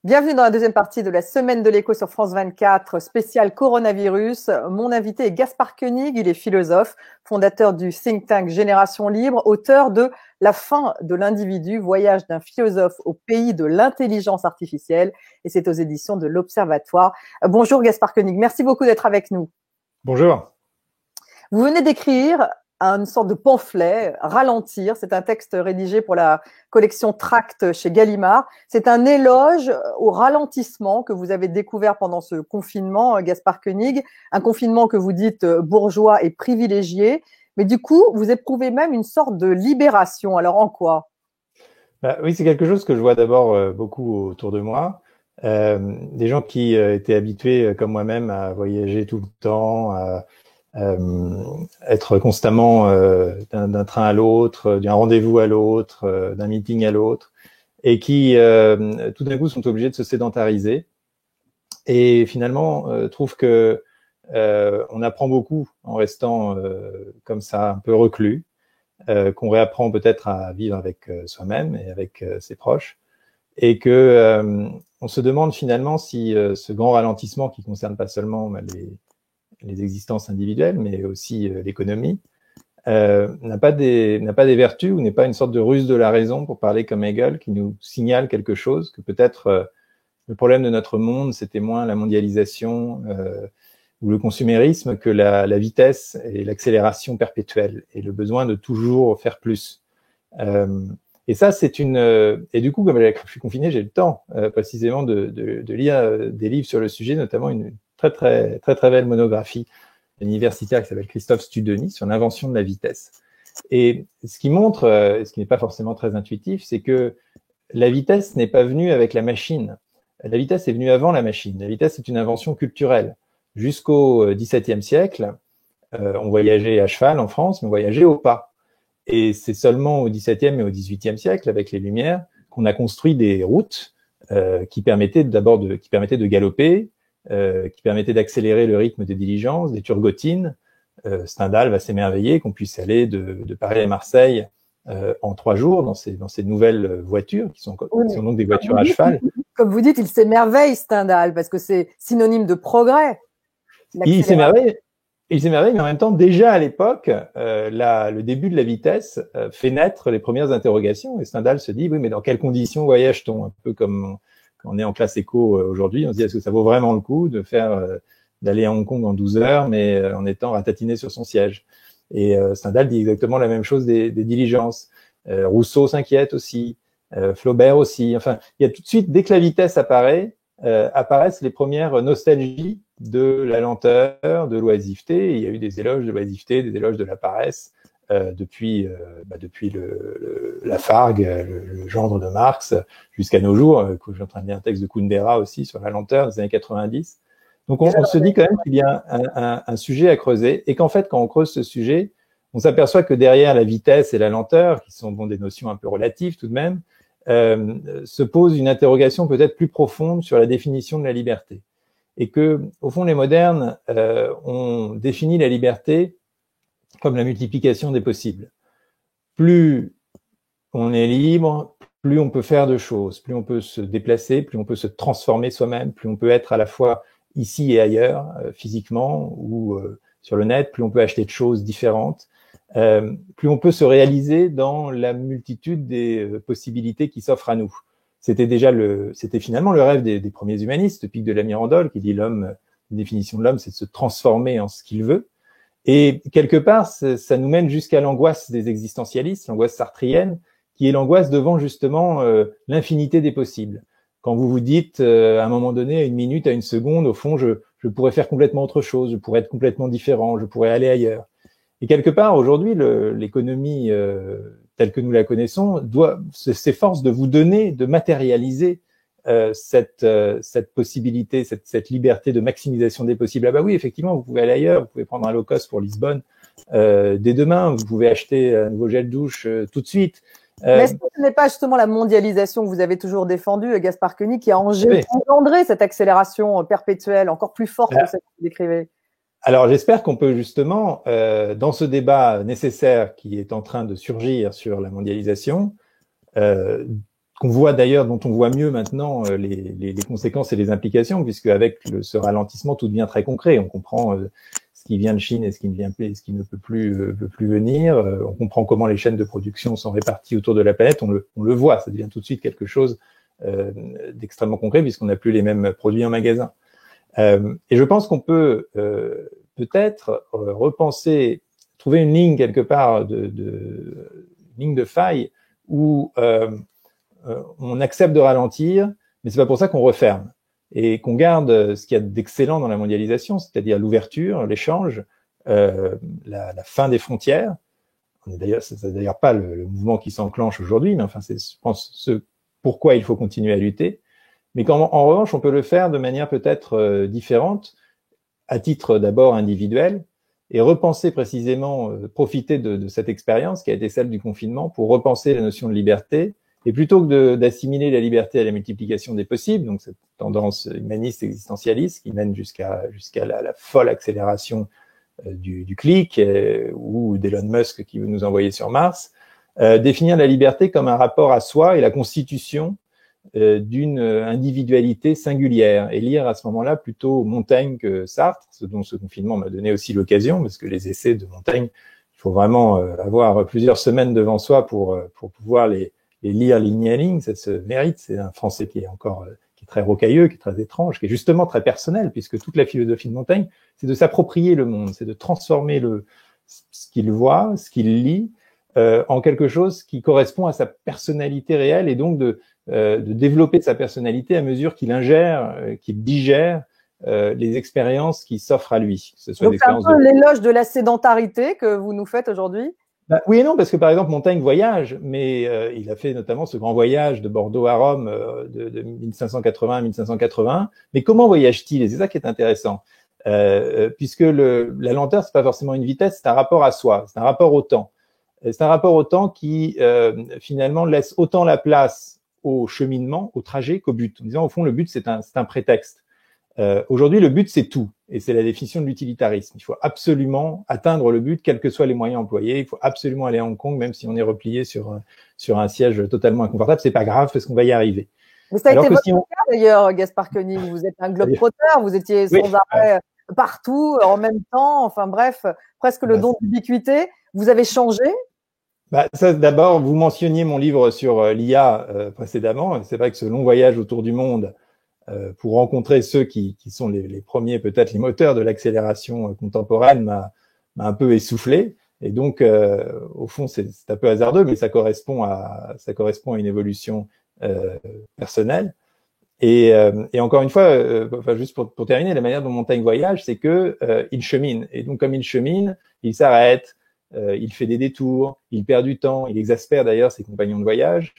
Bienvenue dans la deuxième partie de la semaine de l'écho sur France 24, spécial coronavirus. Mon invité est Gaspard Koenig, il est philosophe, fondateur du think tank Génération Libre, auteur de La fin de l'individu, voyage d'un philosophe au pays de l'intelligence artificielle, et c'est aux éditions de l'Observatoire. Bonjour Gaspard Koenig, merci beaucoup d'être avec nous. Bonjour. Vous venez d'écrire une sorte de pamphlet, Ralentir. C'est un texte rédigé pour la collection Tract chez Gallimard. C'est un éloge au ralentissement que vous avez découvert pendant ce confinement, Gaspard Koenig. Un confinement que vous dites bourgeois et privilégié. Mais du coup, vous éprouvez même une sorte de libération. Alors en quoi ? Oui, c'est quelque chose que je vois d'abord beaucoup autour de moi. Des gens qui étaient habitués, comme moi-même, à voyager tout le temps, à être constamment d'un train à l'autre, d'un rendez-vous à l'autre, d'un meeting à l'autre, et qui tout d'un coup sont obligés de se sédentariser et finalement trouvent que on apprend beaucoup en restant comme ça un peu reclus, qu'on réapprend peut-être à vivre avec soi-même et avec ses proches, et que on se demande finalement si ce grand ralentissement qui concerne pas seulement les existences individuelles, mais aussi l'économie, n'a pas des vertus ou n'est pas une sorte de ruse de la raison, pour parler comme Hegel, qui nous signale quelque chose, que peut-être le problème de notre monde, c'était moins la mondialisation ou le consumérisme que la vitesse et l'accélération perpétuelle et le besoin de toujours faire plus. Et ça, c'est et du coup, comme je suis confiné, j'ai le temps précisément de lire des livres sur le sujet, notamment une très belle monographie universitaire qui s'appelle Christophe Studeny sur l'invention de la vitesse. Et ce qui montre, ce qui n'est pas forcément très intuitif, c'est que la vitesse n'est pas venue avec la machine. La vitesse est venue avant la machine. La vitesse est une invention culturelle. Jusqu'au XVIIe siècle, on voyageait à cheval en France, mais on voyageait au pas. Et c'est seulement au XVIIe et au XVIIIe siècle, avec les Lumières, qu'on a construit des routes qui permettaient de galoper, qui permettaient d'accélérer le rythme des diligences, des turgotines. Stendhal va s'émerveiller qu'on puisse aller de Paris à Marseille en 3 jours dans ces nouvelles voitures qui sont donc des voitures à cheval. Comme vous dites, il s'émerveille Stendhal parce que c'est synonyme de progrès. Il s'émerveille, mais en même temps, déjà à l'époque, le début de la vitesse fait naître les premières interrogations. Et Stendhal se dit, oui, mais dans quelles conditions voyage-t-on? Un peu comme quand on est en classe éco aujourd'hui, on se dit, est-ce que ça vaut vraiment le coup de d'aller à Hong Kong en 12 heures, mais en étant ratatiné sur son siège? Et Stendhal dit exactement la même chose des diligences. Rousseau s'inquiète aussi, Flaubert aussi. Enfin, il y a tout de suite, dès que la vitesse apparaît, apparaissent les premières nostalgies de la lenteur, de l'oisiveté. Il y a eu des éloges de l'oisiveté, des éloges de la paresse depuis Lafargue, le gendre de Marx, jusqu'à nos jours. Je suis en train de lire un texte de Kundera aussi sur la lenteur des années 90. Donc on se dit quand même qu'il y a un sujet à creuser, et qu'en fait, quand on creuse ce sujet, on s'aperçoit que derrière la vitesse et la lenteur, qui sont des notions un peu relatives tout de même, se pose une interrogation peut-être plus profonde sur la définition de la liberté. Et que, au fond, les modernes ont défini la liberté comme la multiplication des possibles. Plus on est libre, plus on peut faire de choses, plus on peut se déplacer, plus on peut se transformer soi-même, plus on peut être à la fois ici et ailleurs, physiquement ou sur le net, plus on peut acheter de choses différentes, plus on peut se réaliser dans la multitude des possibilités qui s'offrent à nous. C'était finalement le rêve des premiers humanistes, Pic de la Mirandole, qui dit la définition de l'homme, c'est de se transformer en ce qu'il veut. Et quelque part, ça nous mène jusqu'à l'angoisse des existentialistes, l'angoisse sartrienne, qui est l'angoisse devant justement l'infinité des possibles. Quand vous vous dites, à un moment donné, à une minute, à une seconde, au fond, je pourrais faire complètement autre chose, je pourrais être complètement différent, je pourrais aller ailleurs. Et quelque part, aujourd'hui, l'économie telle que nous la connaissons s'efforce de vous donner, de matérialiser cette possibilité, cette liberté de maximisation des possibles. Ah bah oui, effectivement, vous pouvez aller ailleurs, vous pouvez prendre un low cost pour Lisbonne dès demain, vous pouvez acheter un nouveau gel douche tout de suite. Mais est-ce que ce n'est pas justement la mondialisation que vous avez toujours défendue, Gaspard Koenig, qui a engendré cette accélération perpétuelle, encore plus forte que celle que vous décrivez? Alors j'espère qu'on peut justement, dans ce débat nécessaire qui est en train de surgir sur la mondialisation, qu'on voit d'ailleurs, dont on voit mieux maintenant les conséquences et les implications, puisque avec ce ralentissement, tout devient très concret. On comprend ce qui vient de Chine et ce qui ne vient plus, ce qui ne peut plus venir. On comprend comment les chaînes de production sont réparties autour de la planète. On le voit, ça devient tout de suite quelque chose d'extrêmement concret, puisqu'on n'a plus les mêmes produits en magasin. Et je pense qu'on peut peut-être repenser, trouver une ligne quelque part ligne de faille où on accepte de ralentir, mais c'est pas pour ça qu'on referme et qu'on garde ce qu'il y a d'excellent dans la mondialisation, c'est-à-dire l'ouverture, l'échange, la fin des frontières. C'est d'ailleurs pas le mouvement qui s'enclenche aujourd'hui, mais enfin c'est, je pense, ce pourquoi il faut continuer à lutter. Mais en revanche, on peut le faire de manière peut-être différente, à titre d'abord individuel, et repenser précisément, profiter de cette expérience qui a été celle du confinement pour repenser la notion de liberté. Et plutôt que d'assimiler la liberté à la multiplication des possibles, donc cette tendance humaniste existentialiste qui mène jusqu'à la folle accélération du clic ou d'Elon Musk qui veut nous envoyer sur Mars, définir la liberté comme un rapport à soi et la constitution d'une individualité singulière, et lire à ce moment-là plutôt Montaigne que Sartre, ce dont ce confinement m'a donné aussi l'occasion, parce que les essais de Montaigne, il faut vraiment avoir plusieurs semaines devant soi pour pouvoir les lire ligne à ligne. Ça se mérite. C'est un français qui est très rocailleux, qui est très étrange, qui est justement très personnel, puisque toute la philosophie de Montaigne, c'est de s'approprier le monde, c'est de transformer ce qu'il voit, ce qu'il lit, en quelque chose qui correspond à sa personnalité réelle, et donc de développer sa personnalité à mesure qu'il ingère, qu'il digère les expériences qui s'offrent à lui. Que ce soit donc c'est un peu l'éloge de la sédentarité que vous nous faites aujourd'hui. Oui et non, parce que par exemple Montaigne voyage, mais il a fait notamment ce grand voyage de Bordeaux à Rome de 1580 à 1581. Mais comment voyage-t-il? Et c'est ça qui est intéressant, puisque la lenteur, c'est pas forcément une vitesse, c'est un rapport à soi, c'est un rapport au temps. C'est un rapport au temps qui finalement laisse autant la place au cheminement, au trajet, qu'au but. En disant au fond le but c'est un prétexte. Aujourd'hui, le but, c'est tout. Et c'est la définition de l'utilitarisme. Il faut absolument atteindre le but, quels que soient les moyens employés. Il faut absolument aller à Hong Kong, même si on est replié sur un siège totalement inconfortable. C'est pas grave, parce qu'on va y arriver. Mais ça a été votre cas, d'ailleurs, Gaspard Koenig. Vous êtes un globe-trotter. Vous étiez sans arrêt partout, en même temps. Enfin bref, presque le don d'ubiquité. Vous avez changé? Ça, d'abord, vous mentionniez mon livre sur l'IA précédemment. C'est vrai que ce long voyage autour du monde, pour rencontrer ceux qui sont les premiers, peut-être les moteurs de l'accélération contemporaine, m'a un peu essoufflé. Et donc, au fond, c'est un peu hasardeux, mais ça correspond à une évolution personnelle. Et encore une fois, juste pour terminer, la manière dont Montaigne voyage, c'est que il chemine. Et donc, comme il chemine, il s'arrête, il fait des détours, il perd du temps, il exaspère d'ailleurs ses compagnons de voyage.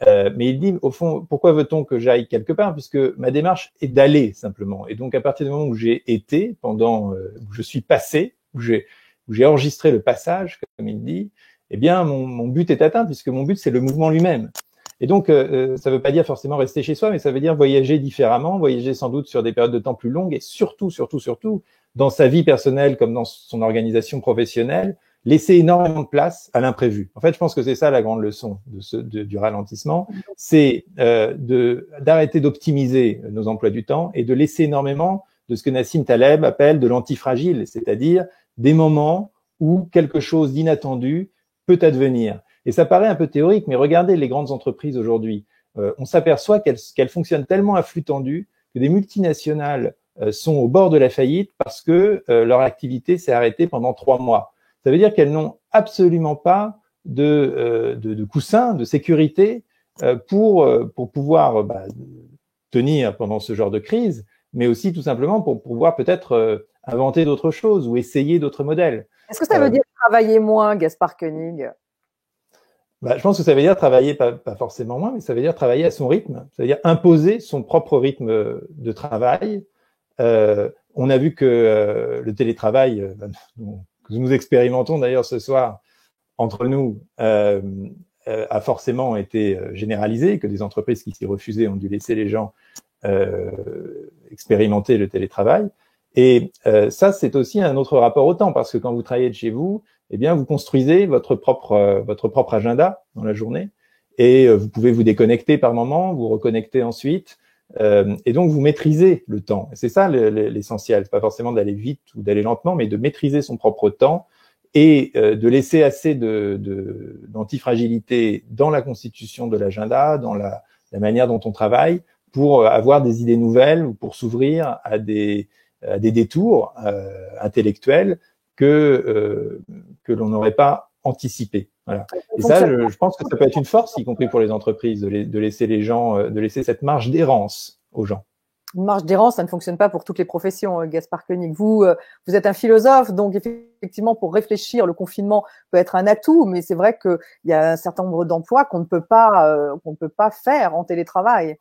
Mais il dit, au fond, pourquoi veut-on que j'aille quelque part? Puisque ma démarche est d'aller simplement. Et donc, à partir du moment où j'ai été, où je suis passé, où j'ai enregistré le passage, comme il dit, eh bien, mon but est atteint, puisque mon but, c'est le mouvement lui-même. Et donc, ça ne veut pas dire forcément rester chez soi, mais ça veut dire voyager différemment, voyager sans doute sur des périodes de temps plus longues, et surtout, dans sa vie personnelle comme dans son organisation professionnelle, laisser énormément de place à l'imprévu. En fait, je pense que c'est ça la grande leçon du ralentissement, c'est d'arrêter d'optimiser nos emplois du temps et de laisser énormément de ce que Nassim Taleb appelle de l'antifragile, c'est-à-dire des moments où quelque chose d'inattendu peut advenir. Et ça paraît un peu théorique, mais regardez les grandes entreprises aujourd'hui. On s'aperçoit qu'elles fonctionnent tellement à flux tendu que des multinationales sont au bord de la faillite parce que leur activité s'est arrêtée pendant 3 mois. Ça veut dire qu'elles n'ont absolument pas de coussin, de sécurité pour pouvoir tenir pendant ce genre de crise, mais aussi tout simplement pour pouvoir peut-être inventer d'autres choses ou essayer d'autres modèles. Est-ce que ça veut dire travailler moins, Gaspard Koenig? Je pense que ça veut dire travailler pas forcément moins, mais ça veut dire travailler à son rythme. Ça veut dire imposer son propre rythme de travail. On a vu que le télétravail, que nous expérimentons d'ailleurs ce soir entre nous, a forcément été généralisé, que des entreprises qui s'y refusaient ont dû laisser les gens expérimenter le télétravail. Et ça, c'est aussi un autre rapport au temps, parce que quand vous travaillez de chez vous, eh bien, vous construisez votre propre agenda dans la journée. et vous pouvez vous déconnecter par moment, vous reconnecter ensuite. Et donc, vous maîtrisez le temps. C'est ça l'essentiel. C'est pas forcément d'aller vite ou d'aller lentement, mais de maîtriser son propre temps et de laisser assez d'antifragilité dans la constitution de l'agenda, dans la manière dont on travaille, pour avoir des idées nouvelles ou pour s'ouvrir à des détours intellectuels que l'on n'aurait pas anticipés. Voilà. Et ça, je pense que ça peut être une force, y compris pour les entreprises, de laisser les gens, de laisser cette marge d'errance aux gens. Une marge d'errance, ça ne fonctionne pas pour toutes les professions, Gaspard Koenig. Vous êtes un philosophe, donc effectivement, pour réfléchir, le confinement peut être un atout, mais c'est vrai qu'il y a un certain nombre d'emplois qu'on ne peut pas faire en télétravail.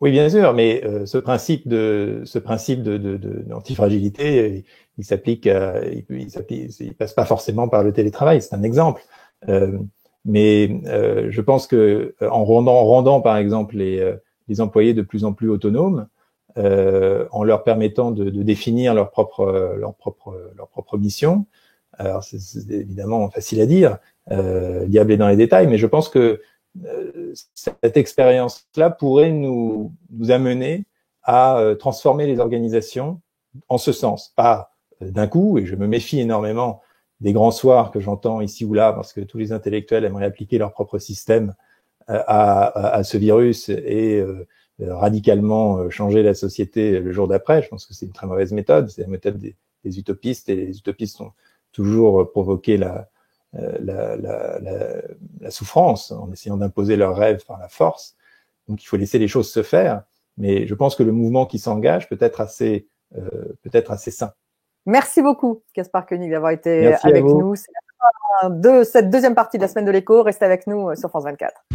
Oui, bien sûr, mais ce principe d'antifragilité, il s'applique, il passe pas forcément par le télétravail. C'est un exemple, mais je pense que en rendant par exemple les employés de plus en plus autonomes, en leur permettant de définir leur propre mission. Alors c'est évidemment facile à dire, diable est dans les détails, mais je pense que cette expérience-là pourrait nous amener à transformer les organisations en ce sens, pas d'un coup, et je me méfie énormément des grands soirs que j'entends ici ou là, parce que tous les intellectuels aimeraient appliquer leur propre système à ce virus et radicalement changer la société le jour d'après. Je pense que c'est une très mauvaise méthode, c'est la méthode des utopistes, et les utopistes ont toujours provoqué la souffrance en essayant d'imposer leurs rêves par la force. Donc il faut laisser les choses se faire, mais je pense que le mouvement qui s'engage peut être assez sain. Merci beaucoup, Gaspard Koenig, d'avoir été avec nous. C'est la fin de cette deuxième partie de la semaine de l'écho. Restez avec nous sur France 24.